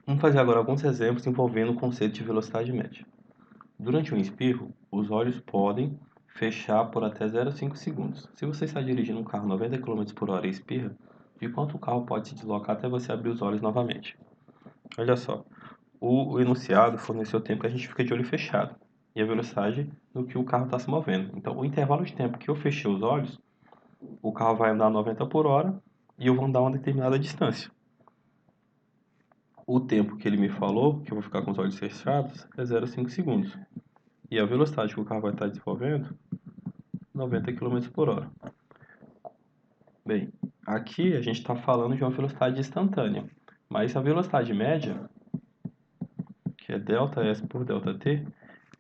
Vamos fazer agora alguns exemplos envolvendo o conceito de velocidade média. Durante um espirro, os olhos podem fechar por até 0,5 segundos. Se você está dirigindo um carro 90 km por hora e espirra, de quanto o carro pode se deslocar até você abrir os olhos novamente? Olha só, o enunciado forneceu o tempo que a gente fica de olho fechado e a velocidade no que o carro está se movendo. Então, o intervalo de tempo que eu fechei os olhos, o carro vai andar 90 por hora e eu vou andar uma determinada distância. O tempo que ele me falou, que eu vou ficar com os olhos fechados, é 0,5 segundos. E a velocidade que o carro vai estar desenvolvendo, 90 km por hora. Bem, aqui a gente está falando de uma velocidade instantânea, mas a velocidade média, que é ΔS por ΔT,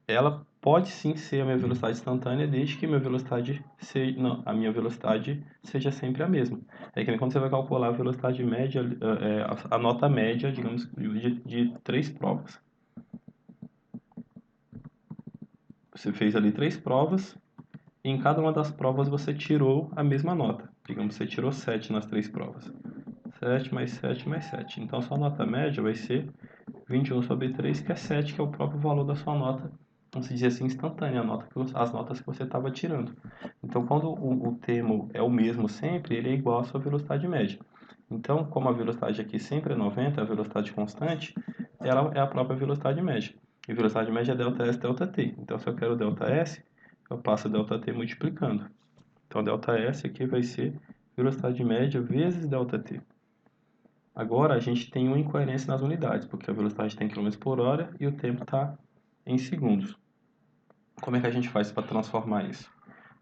ela pode sim ser a minha velocidade instantânea desde que a minha velocidade seja sempre a mesma. É que nem quando você vai calcular a velocidade média, a nota média, digamos, de três provas. Você fez ali três provas e em cada uma das provas você tirou a mesma nota. Digamos, você tirou 7 nas três provas. 7 mais 7 mais 7. Então, sua nota média vai ser 21 sobre 3, que é 7, que é o próprio valor da sua nota, vamos dizer assim, instantânea, as notas que você estava tirando. Então, quando o termo é o mesmo sempre, ele é igual à sua velocidade média. Então, como a velocidade aqui sempre é 90, a velocidade constante, ela é a própria velocidade média. E velocidade média é ΔS, ΔT. Então, se eu quero ΔS, eu passo ΔT multiplicando. Então, ΔS aqui vai ser velocidade média vezes ΔT. Agora, a gente tem uma incoerência nas unidades, porque a velocidade está em km por hora e o tempo está em segundos. Como é que a gente faz para transformar isso?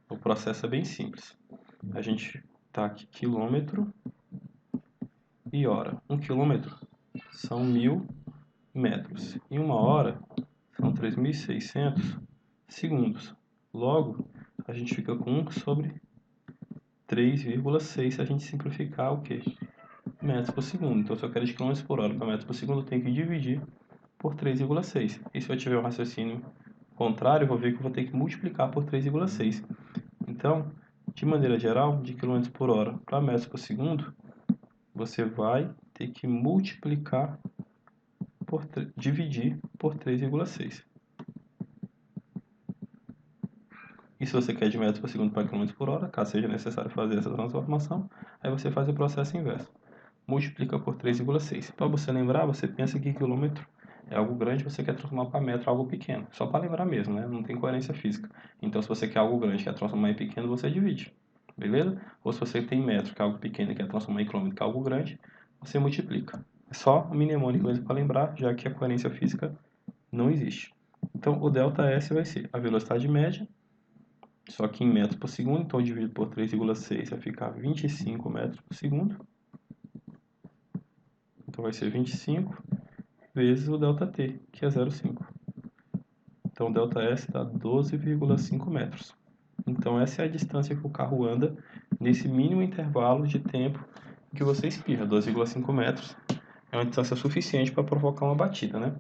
O processo é bem simples. A gente está aqui quilômetro e hora. 1 km são 1000 metros e 1 hora são 3600 segundos. Logo, a gente fica com 1 sobre 3,6 se a gente simplificar o quê? Metros por segundo. Então, se eu quero de km por hora para metros por segundo, eu tenho que dividir por 3,6. E se eu tiver um raciocínio contrário, eu vou ver que eu vou ter que multiplicar por 3,6. Então, de maneira geral, de km por hora para metros por segundo, você vai ter que dividir por 3,6. E se você quer de metros por segundo para km por hora, caso seja necessário fazer essa transformação, aí você faz o processo inverso. Multiplica por 3,6. Para você lembrar, você pensa que quilômetro é algo grande, você quer transformar para metro algo pequeno. Só para lembrar mesmo, né? Não tem coerência física. Então, se você quer algo grande e quer transformar em pequeno, você divide. Beleza? Ou se você tem metro, que é algo pequeno, e quer transformar em quilômetro, que é algo grande, você multiplica. É só o mnemônico mesmo para lembrar, já que a coerência física não existe. Então, o ΔS vai ser a velocidade média, só que em metros por segundo. Então, dividido por 3,6 vai ficar 25 metros por segundo. Então, vai ser 25 vezes o ΔT, que é 0,5. Então, ΔS dá 12,5 metros. Então, essa é a distância que o carro anda nesse mínimo intervalo de tempo que você espirra. 12,5 metros é uma distância suficiente para provocar uma batida, né?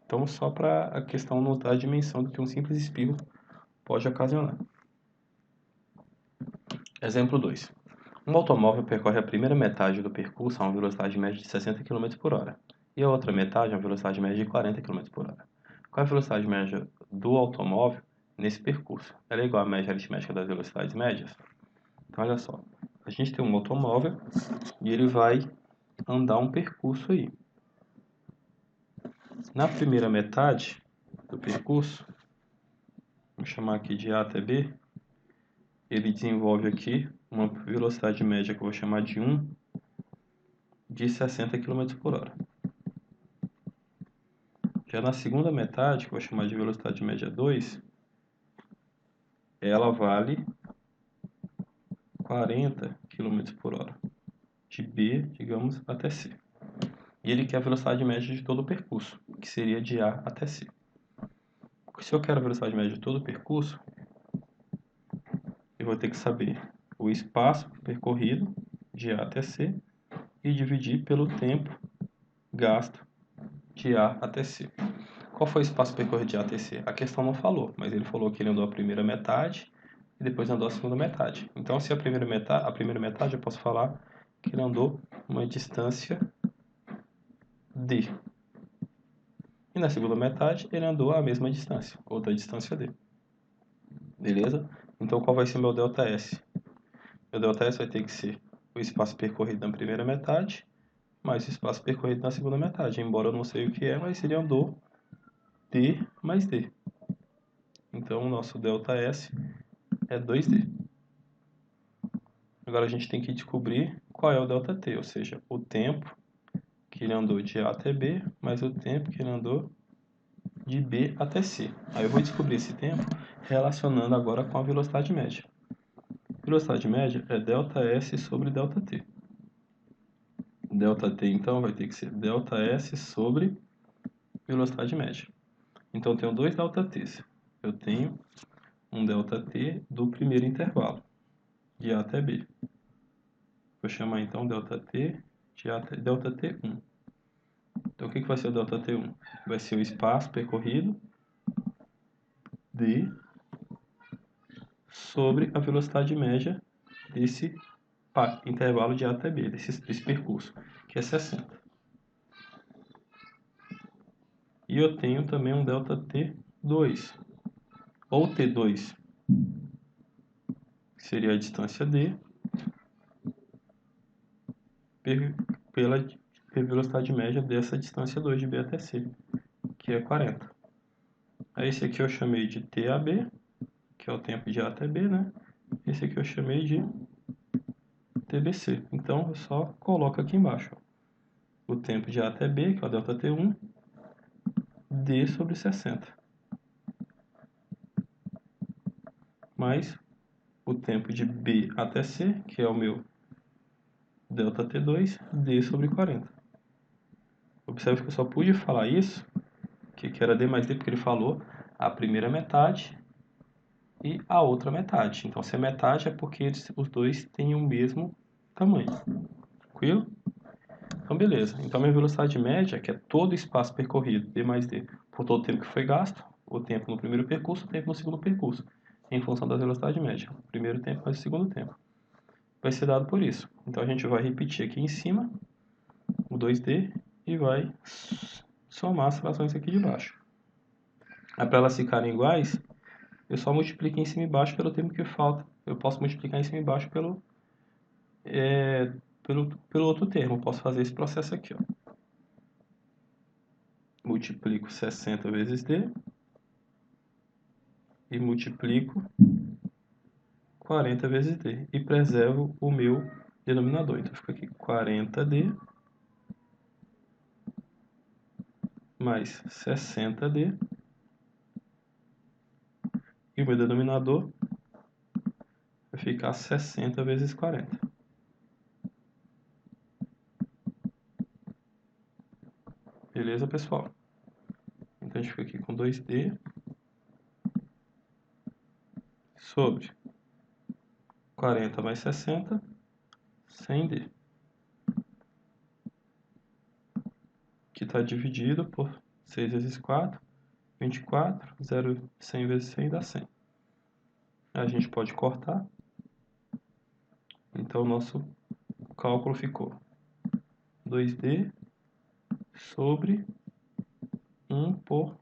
Então, só para a questão notar a dimensão do que um simples espirro pode ocasionar. Exemplo 2. Um automóvel percorre a primeira metade do percurso a uma velocidade média de 60 km por hora e a outra metade a uma velocidade média de 40 km por hora. Qual é a velocidade média do automóvel nesse percurso? Ela é igual à média aritmética das velocidades médias? Então, olha só. A gente tem um automóvel e ele vai andar um percurso aí. Na primeira metade do percurso, vou chamar aqui de A até B, ele desenvolve aqui uma velocidade média que eu vou chamar de 1 de 60 km por hora. Já na segunda metade, que eu vou chamar de velocidade média 2, ela vale 40 km por hora, de B, digamos, até C. E ele quer a velocidade média de todo o percurso, que seria de A até C. Se eu quero a velocidade média de todo o percurso, eu vou ter que saber o espaço percorrido de A até C e dividir pelo tempo gasto de A até C. Qual foi o espaço percorrido de A até C? A questão não falou, mas ele falou que ele andou a primeira metade e depois andou a segunda metade. Então, se a primeira metade eu posso falar que ele andou uma distância D. E na segunda metade, ele andou a mesma distância, outra distância d. Beleza? Então, qual vai ser meu ΔS? Meu ΔS vai ter que ser o espaço percorrido na primeira metade, mais o espaço percorrido na segunda metade. Embora eu não sei o que é, mas ele andou d mais d. Então, o nosso ΔS é 2d. Agora, a gente tem que descobrir qual é o ΔT, ou seja, o tempo que ele andou de A até B, mais o tempo que ele andou de B até C. Aí eu vou descobrir esse tempo relacionando agora com a velocidade média. Velocidade média é ΔS sobre ΔT. ΔT, então, vai ter que ser ΔS sobre velocidade média. Então, eu tenho dois ΔTs. Eu tenho um ΔT do primeiro intervalo, de A até B. Vou chamar, então, ΔT de A até ΔT1. Então, o que vai ser o ΔT1? Vai ser o espaço percorrido d sobre a velocidade média desse intervalo de A até B, desse percurso, que é 60. E eu tenho também um ΔT2, ou T2, que seria a distância d pela velocidade média dessa distância 2 de B até C, que é 40. Aí esse aqui eu chamei de TAB, que é o tempo de A até B, né? Esse aqui eu chamei de TBC. Então eu só coloco aqui embaixo o tempo de A até B, que é o ΔT1, d sobre 60. Mais o tempo de B até C, que é o meu ΔT2, d sobre 40. Observe que eu só pude falar isso, que era d mais d, porque ele falou a primeira metade e a outra metade. Então, se é metade, é porque os dois têm o mesmo tamanho. Tranquilo? Então, beleza. Então, minha velocidade média, que é todo o espaço percorrido, d mais d, por todo o tempo que foi gasto, o tempo no primeiro percurso, o tempo no segundo percurso, em função da velocidade média. O primeiro tempo mais o segundo tempo. Vai ser dado por isso. Então, a gente vai repetir aqui em cima o 2d e vai somar as frações aqui de baixo. Aí, para elas ficarem iguais, eu só multiplico em cima e baixo pelo tempo que falta. Eu posso multiplicar em cima e baixo pelo outro termo. Eu posso fazer esse processo aqui. Ó. Multiplico 60 vezes d e multiplico 40 vezes d. E preservo o meu denominador. Então, fica aqui 40d mais 60d. E o meu denominador vai ficar 60 vezes 40. Beleza, pessoal? Então, a gente fica aqui com 2d sobre 40 mais 60, 100d. Que está dividido por 6 vezes 4, 24, 100 vezes 100 dá 100. A gente pode cortar. Então, o nosso cálculo ficou 2d sobre 1 por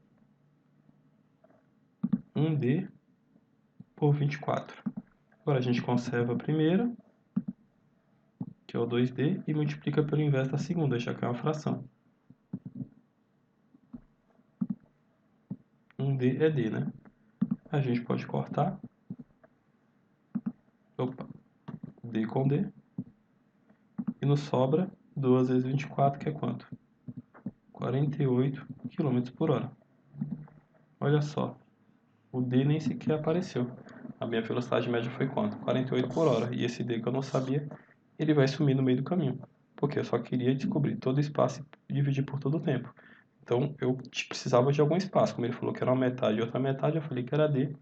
1d por 24. Agora, a gente conserva a primeira, que é o 2d, e multiplica pelo inverso da segunda, já que é uma fração. 1d é d, né? A gente pode cortar. Opa, d com d. E nos sobra 2 vezes 24, que é quanto? 48 km por hora. Olha só, o d nem sequer apareceu. A minha velocidade média foi quanto? 48 por hora. E esse d que eu não sabia, ele vai sumir no meio do caminho. Porque eu só queria descobrir todo o espaço e dividir por todo o tempo. Então, eu precisava de algum espaço. Como ele falou que era uma metade e outra metade, eu falei que era d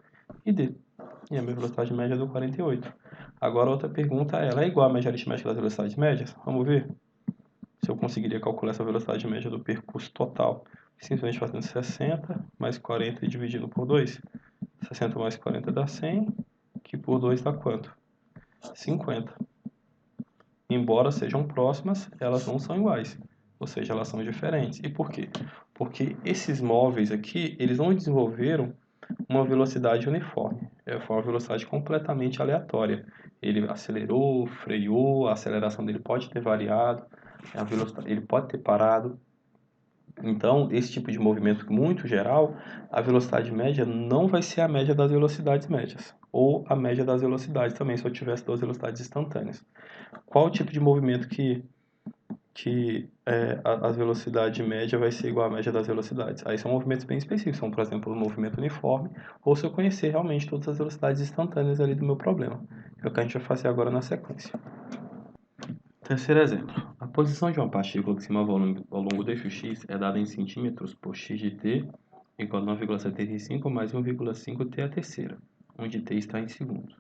e d. E a minha velocidade média deu 48. Agora, outra pergunta é, ela é igual à média aritmética das velocidades médias? Vamos ver se eu conseguiria calcular essa velocidade média do percurso total. Simplesmente fazendo 60 mais 40 e dividindo por 2. 60 mais 40 dá 100, que por 2 dá quanto? 50. Embora sejam próximas, elas não são iguais. ou seja, elas são diferentes. E por quê? Porque esses móveis aqui, eles não desenvolveram uma velocidade uniforme, foi uma velocidade completamente aleatória. Ele acelerou, freou, a aceleração dele pode ter variado, a velocidade, ele pode ter parado. Então, esse tipo de movimento muito geral, a velocidade média não vai ser a média das velocidades médias, ou a média das velocidades também, se eu tivesse duas velocidades instantâneas. Qual o tipo de movimento que a velocidade média vai ser igual à média das velocidades? Aí são movimentos bem específicos, são, por exemplo, o movimento uniforme, ou se eu conhecer realmente todas as velocidades instantâneas ali do meu problema, que é o que a gente vai fazer agora na sequência. Terceiro exemplo. A posição de uma partícula que se move ao longo do eixo x é dada em centímetros por x de t igual a 9,75 mais 1,5 t a terceira, onde t está em segundos.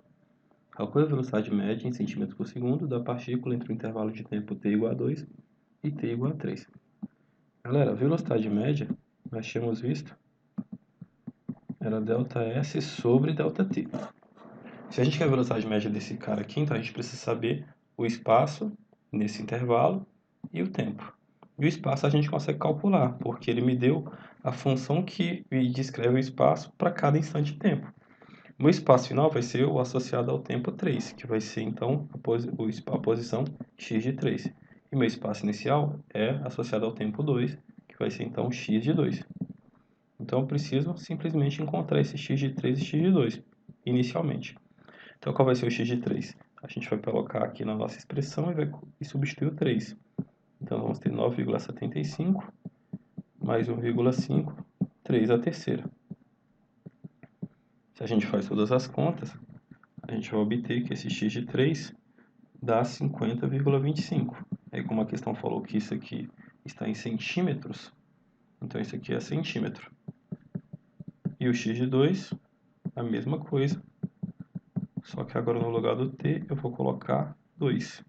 Calcule a velocidade média em centímetros por segundo da partícula entre o intervalo de tempo t igual a 2 e t igual a 3. Galera, a velocidade média, nós tínhamos visto, era ΔS sobre ΔT. Se a gente quer a velocidade média desse cara aqui, então a gente precisa saber o espaço nesse intervalo e o tempo. E o espaço a gente consegue calcular, porque ele me deu a função que descreve o espaço para cada instante de tempo. O espaço final vai ser o associado ao tempo 3, que vai ser então a posição x de 3. E meu espaço inicial é associado ao tempo 2, que vai ser então x de 2. Então eu preciso simplesmente encontrar esse x de 3 e x de 2 inicialmente. Então qual vai ser o x de 3? A gente vai colocar aqui na nossa expressão e substituir o 3. Então vamos ter 9,75 mais 1,5, 3 a terceira. Se a gente faz todas as contas, a gente vai obter que esse x de 3 dá 50,25. Aí como a questão falou que isso aqui está em centímetros, então isso aqui é centímetro. E o x de 2, a mesma coisa, só que agora no lugar do t eu vou colocar 2.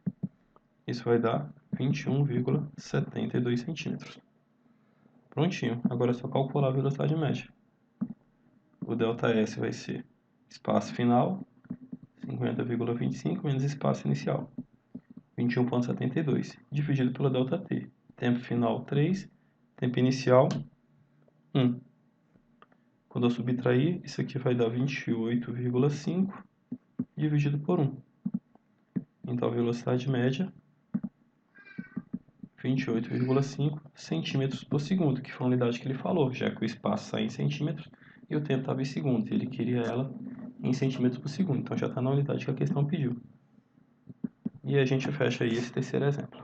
Isso vai dar 21,72 centímetros. Prontinho, agora é só calcular a velocidade média. O ΔS vai ser espaço final, 50,25 menos espaço inicial, 21,72, dividido pela ΔT. Tempo final 3, tempo inicial 1. Quando eu subtrair, isso aqui vai dar 28,5 dividido por 1. Então a velocidade média 28,5 centímetros por segundo, que foi a unidade que ele falou, já que o espaço está em centímetros e o tempo estava em segundos. Ele queria ela em centímetros por segundo, então já está na unidade que a questão pediu. E a gente fecha aí esse terceiro exemplo.